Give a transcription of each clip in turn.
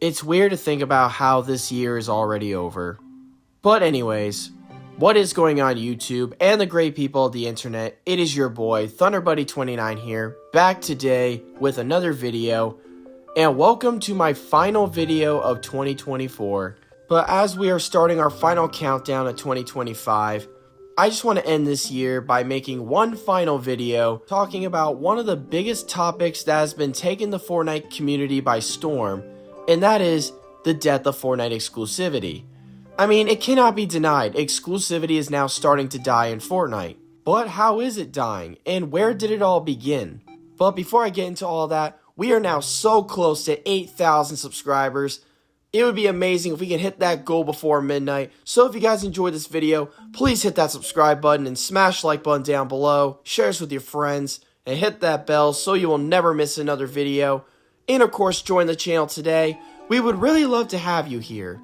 It's weird to think about how this year is already over. But anyways, what is going on YouTube and the great people of the internet? It is your boy, ThunderBuddy29 here, back today with another video. And welcome to my final video of 2024. But as we are starting our final countdown of 2025, I just want to end this year by making one final video talking about one of the biggest topics that has been taking the Fortnite community by storm, and that is the death of Fortnite exclusivity. I mean, it cannot be denied, exclusivity is now starting to die in Fortnite. But how is it dying, and where did it all begin? But before I get into all that, we are now so close to 8,000 subscribers. It would be amazing if we can hit that goal before midnight. So if you guys enjoyed this video, please hit that subscribe button and smash the like button down below. Share this with your friends and hit that bell so you will never miss another video. And of course, join the channel today. We would really love to have you here.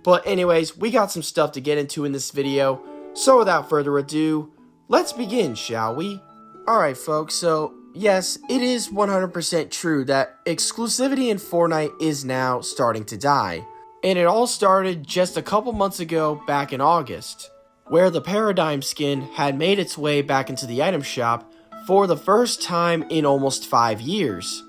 But anyways, we got some stuff to get into in this video. So without further ado, let's begin, shall we? Alright folks, so yes, it is 100% true that exclusivity in Fortnite is now starting to die. And it all started just a couple months ago back in August, where the Paradigm skin had made its way back into the item shop for the first time in almost 5 years.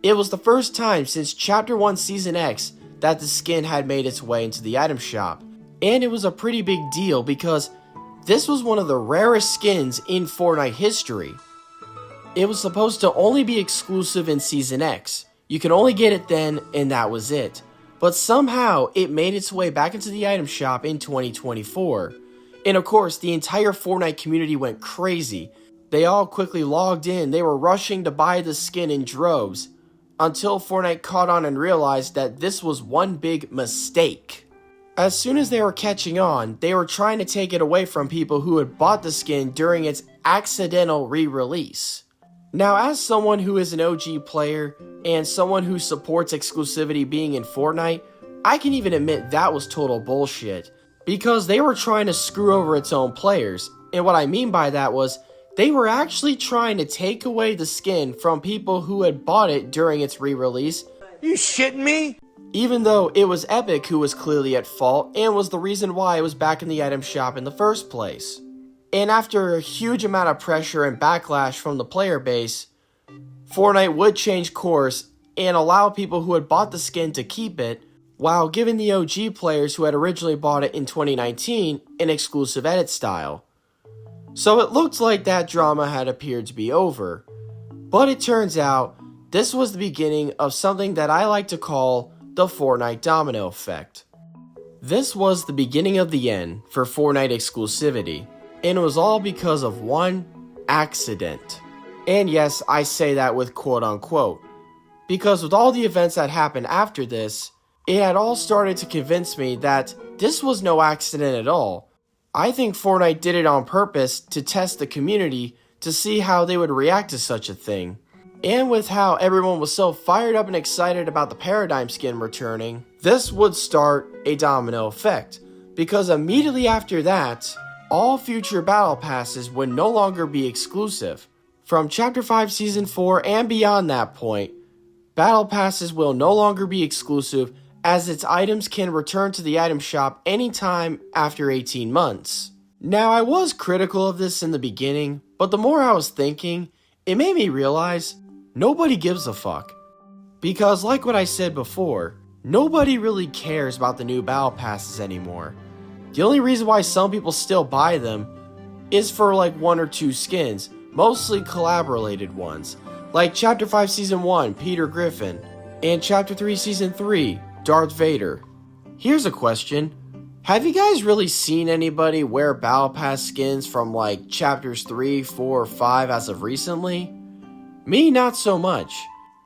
It was the first time since Chapter 1 Season X that the skin had made its way into the item shop. And it was a pretty big deal because this was one of the rarest skins in Fortnite history. It was supposed to only be exclusive in Season X. You could only get it then, and that was it. But somehow, it made its way back into the item shop in 2024. And of course, the entire Fortnite community went crazy. They all quickly logged in, they were rushing to buy the skin in droves, until Fortnite caught on and realized that this was one big mistake. As soon as they were catching on, they were trying to take it away from people who had bought the skin during its accidental re-release. Now, as someone who is an OG player, and someone who supports exclusivity being in Fortnite, I can even admit that was total bullshit, because they were trying to screw over its own players, and what I mean by that was, they were actually trying to take away the skin from people who had bought it during its re-release. You shitting me? Even though it was Epic who was clearly at fault, and was the reason why it was back in the item shop in the first place. And after a huge amount of pressure and backlash from the player base, Fortnite would change course and allow people who had bought the skin to keep it, while giving the OG players who had originally bought it in 2019 an exclusive edit style. So it looked like that drama had appeared to be over. But it turns out, this was the beginning of something that I like to call the Fortnite domino effect. This was the beginning of the end for Fortnite exclusivity. And it was all because of one accident. And yes, I say that with quote unquote. Because with all the events that happened after this, it had all started to convince me that this was no accident at all. I think Fortnite did it on purpose to test the community to see how they would react to such a thing. And with how everyone was so fired up and excited about the Paradigm skin returning, this would start a domino effect. Because immediately after that, all future battle passes would no longer be exclusive. From Chapter 5 Season 4 and beyond that point, battle passes will no longer be exclusive as its items can return to the item shop anytime after 18 months. Now, I was critical of this in the beginning, but the more I was thinking, it made me realize nobody gives a fuck. Because like what I said before, nobody really cares about the new battle passes anymore. The only reason why some people still buy them is for like 1 or 2 skins, mostly collab-related ones, like Chapter 5 Season 1, Peter Griffin, and Chapter 3 Season 3, Darth Vader. Here's a question, have you guys really seen anybody wear Battle Pass skins from like Chapters 3, 4, or 5 as of recently? Me, not so much.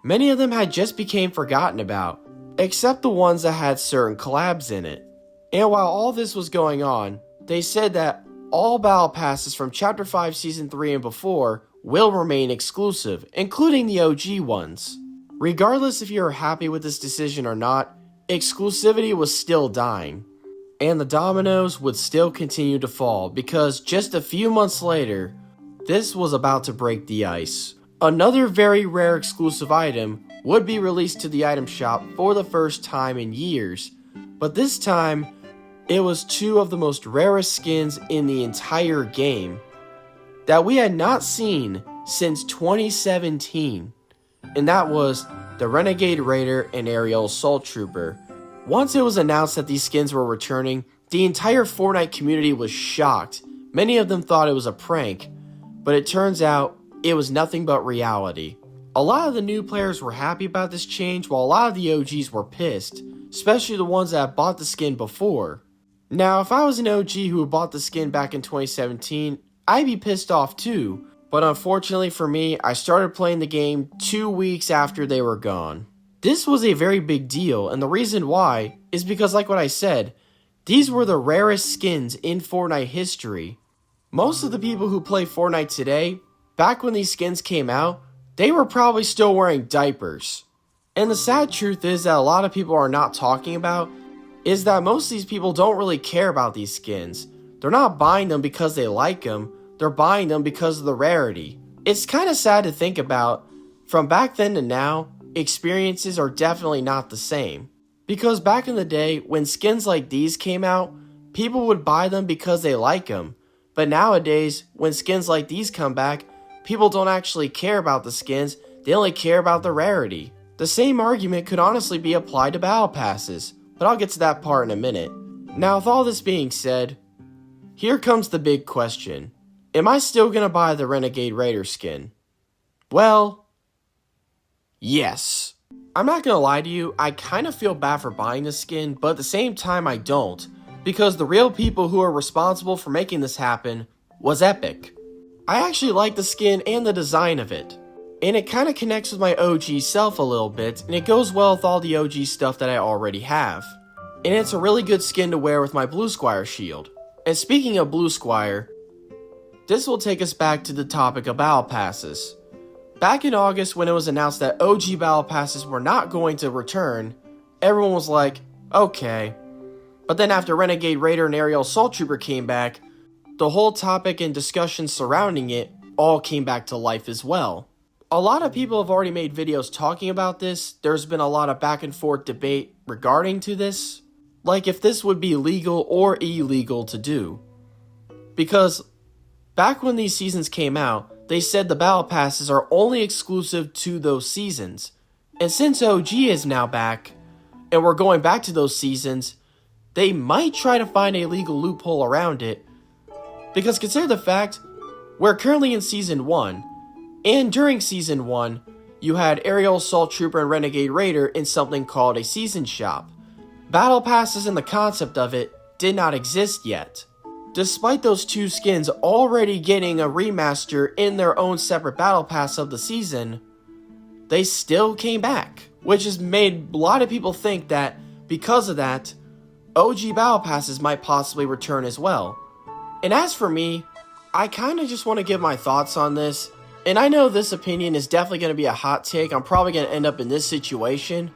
Many of them had just became forgotten about, except the ones that had certain collabs in it. And while all this was going on, they said that all battle passes from Chapter 5 Season 3 and before will remain exclusive, including the OG ones. Regardless if you are happy with this decision or not, exclusivity was still dying. And the dominoes would still continue to fall because just a few months later, this was about to break the ice. Another very rare exclusive item would be released to the item shop for the first time in years, but this time it was two of the most rarest skins in the entire game that we had not seen since 2017, and that was the Renegade Raider and Aerial Assault Trooper. Once it was announced that these skins were returning, the entire Fortnite community was shocked. Many of them thought it was a prank, but it turns out it was nothing but reality. A lot of the new players were happy about this change, while a lot of the OGs were pissed, especially the ones that had bought the skin before. Now, if I was an OG who had bought the skin back in 2017, I'd be pissed off too, but unfortunately for me, I started playing the game 2 weeks after they were gone. This was a very big deal, and the reason why is because, like what I said, these were the rarest skins in Fortnite history. Most of the people who play Fortnite today, back when these skins came out, they were probably still wearing diapers. And the sad truth is that a lot of people are not talking about is that most of these people don't really care about these skins. They're not buying them because they like them, they're buying them because of the rarity. It's kind of sad to think about. From back then to now, experiences are definitely not the same. Because back in the day, when skins like these came out, people would buy them because they like them. But nowadays, when skins like these come back, people don't actually care about the skins, they only care about the rarity. The same argument could honestly be applied to battle passes, but I'll get to that part in a minute. Now, with all this being said, here comes the big question. Am I still gonna buy the Renegade Raider skin? Well, yes. I'm not gonna lie to you, I kind of feel bad for buying this skin, but at the same time I don't, because the real people who are responsible for making this happen was Epic. I actually like the skin and the design of it, and it kind of connects with my OG self a little bit, and it goes well with all the OG stuff that I already have. And it's a really good skin to wear with my Blue Squire shield. And speaking of Blue Squire, this will take us back to the topic of battle passes. Back in August, when it was announced that OG battle passes were not going to return, everyone was like, okay. But then after Renegade Raider and Aerial Assault Trooper came back, the whole topic and discussion surrounding it all came back to life as well. A lot of people have already made videos talking about this. There's been a lot of back and forth debate regarding to this, like if this would be legal or illegal to do. Because back when these seasons came out, they said the battle passes are only exclusive to those seasons. And since OG is now back, and we're going back to those seasons, they might try to find a legal loophole around it. Because consider the fact, we're currently in Season 1, and during Season 1, you had Aerial Assault Trooper and Renegade Raider in something called a Season Shop. Battle passes and the concept of it did not exist yet. Despite those two skins already getting a remaster in their own separate battle pass of the season, they still came back, which has made a lot of people think that because of that, OG battle passes might possibly return as well. And as for me, I kind of just want to give my thoughts on this, and I know this opinion is definitely going to be a hot take. I'm probably going to end up in this situation,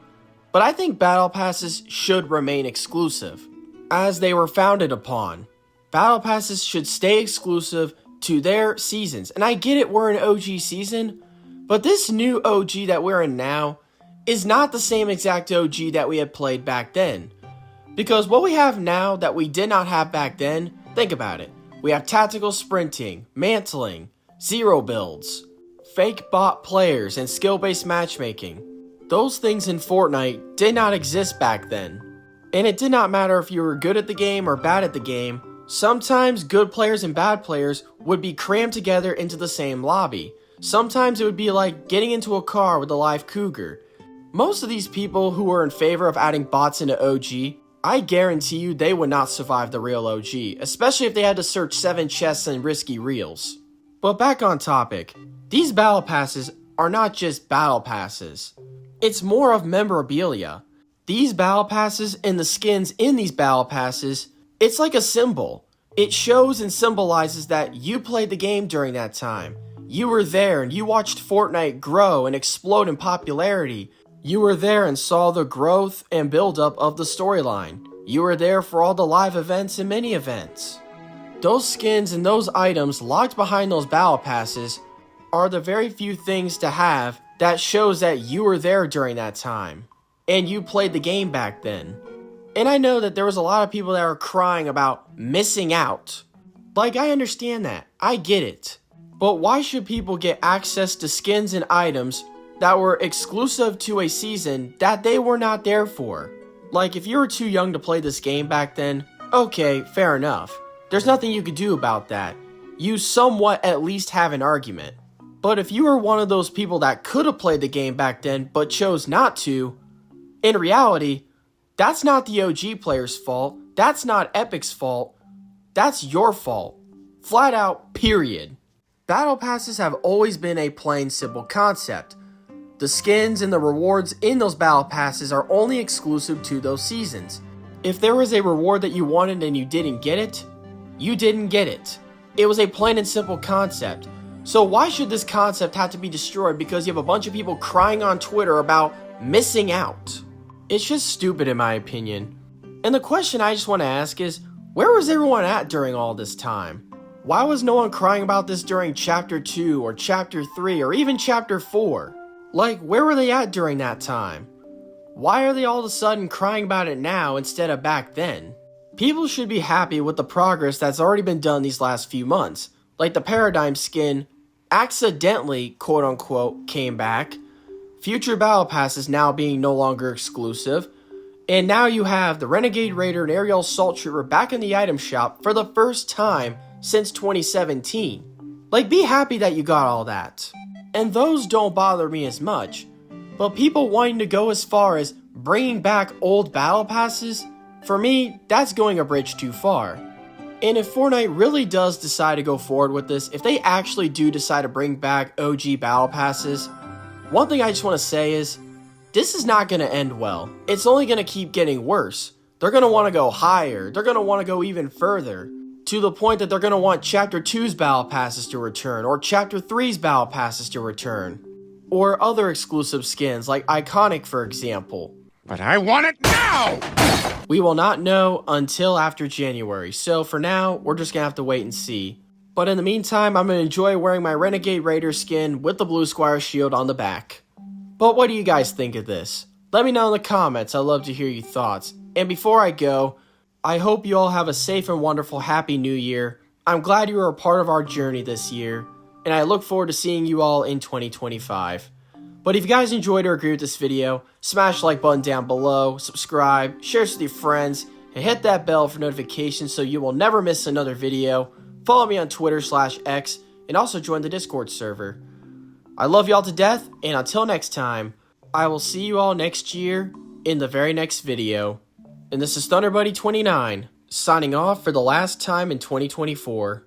but I think battle passes should remain exclusive, as they were founded upon. Battle passes should stay exclusive to their seasons, and I get it, we're an OG season, but this new OG that we're in now is not the same exact OG that we had played back then. Because what we have now that we did not have back then, think about it. We have tactical sprinting, mantling, zero builds, fake bot players, and skill-based matchmaking. Those things in Fortnite did not exist back then. And it did not matter if you were good at the game or bad at the game, sometimes good players and bad players would be crammed together into the same lobby. Sometimes it would be like getting into a car with a live cougar. Most of these people who were in favor of adding bots into OG, I guarantee you they would not survive the real OG, especially if they had to search 7 chests and risky reels. But back on topic, these battle passes are not just battle passes. It's more of memorabilia. These battle passes and the skins in these battle passes, it's like a symbol. It shows and symbolizes that you played the game during that time. You were there and you watched Fortnite grow and explode in popularity. You were there and saw the growth and build-up of the storyline. You were there for all the live events and mini events. Those skins and those items locked behind those battle passes are the very few things to have that shows that you were there during that time, and you played the game back then. And I know that there was a lot of people that were crying about missing out. Like, I understand that. I get it. But why should people get access to skins and items that were exclusive to a season that they were not there for? Like, if you were too young to play this game back then, okay, fair enough. There's nothing you could do about that. You somewhat at least have an argument. But if you were one of those people that could have played the game back then but chose not to, in reality, that's not the OG player's fault. That's not Epic's fault. That's your fault. Flat out, period. Battle passes have always been a plain simple concept. The skins and the rewards in those battle passes are only exclusive to those seasons. If there was a reward that you wanted and you didn't get it, you didn't get it. It was a plain and simple concept. So why should this concept have to be destroyed because you have a bunch of people crying on Twitter about missing out? It's just stupid in my opinion. And the question I just want to ask is, where was everyone at during all this time? Why was no one crying about this during Chapter 2 or Chapter 3 or even Chapter 4? Like, where were they at during that time? Why are they all of a sudden crying about it now instead of back then? People should be happy with the progress that's already been done these last few months. Like the Paradigm skin accidentally, quote unquote, came back. Future battle passes now being no longer exclusive. And now you have the Renegade Raider and Aerial Assault Trooper back in the item shop for the first time since 2017. Like, be happy that you got all that. And those don't bother me as much. But people wanting to go as far as bringing back old battle passes, for me, that's going a bridge too far. And if Fortnite really does decide to go forward with this, if they actually do decide to bring back OG battle passes, one thing I just want to say is, this is not going to end well. It's only going to keep getting worse. They're going to want to go higher. They're going to want to go even further. To the point that they're going to want Chapter 2's battle passes to return, or Chapter 3's battle passes to return. Or other exclusive skins, like Iconic for example. But I want it now! We will not know until after January, so for now, we're just going to have to wait and see. But in the meantime, I'm going to enjoy wearing my Renegade Raider skin with the Blue Squire shield on the back. But what do you guys think of this? Let me know in the comments, I'd love to hear your thoughts. And before I go, I hope you all have a safe and wonderful Happy New Year. I'm glad you were a part of our journey this year, and I look forward to seeing you all in 2025. But if you guys enjoyed or agree with this video, smash the like button down below, subscribe, share this with your friends, and hit that bell for notifications so you will never miss another video. Follow me on Twitter/X, and also join the Discord server. I love y'all to death, and until next time, I will see you all next year in the very next video. And this is ThunderBuddy29, signing off for the last time in 2024.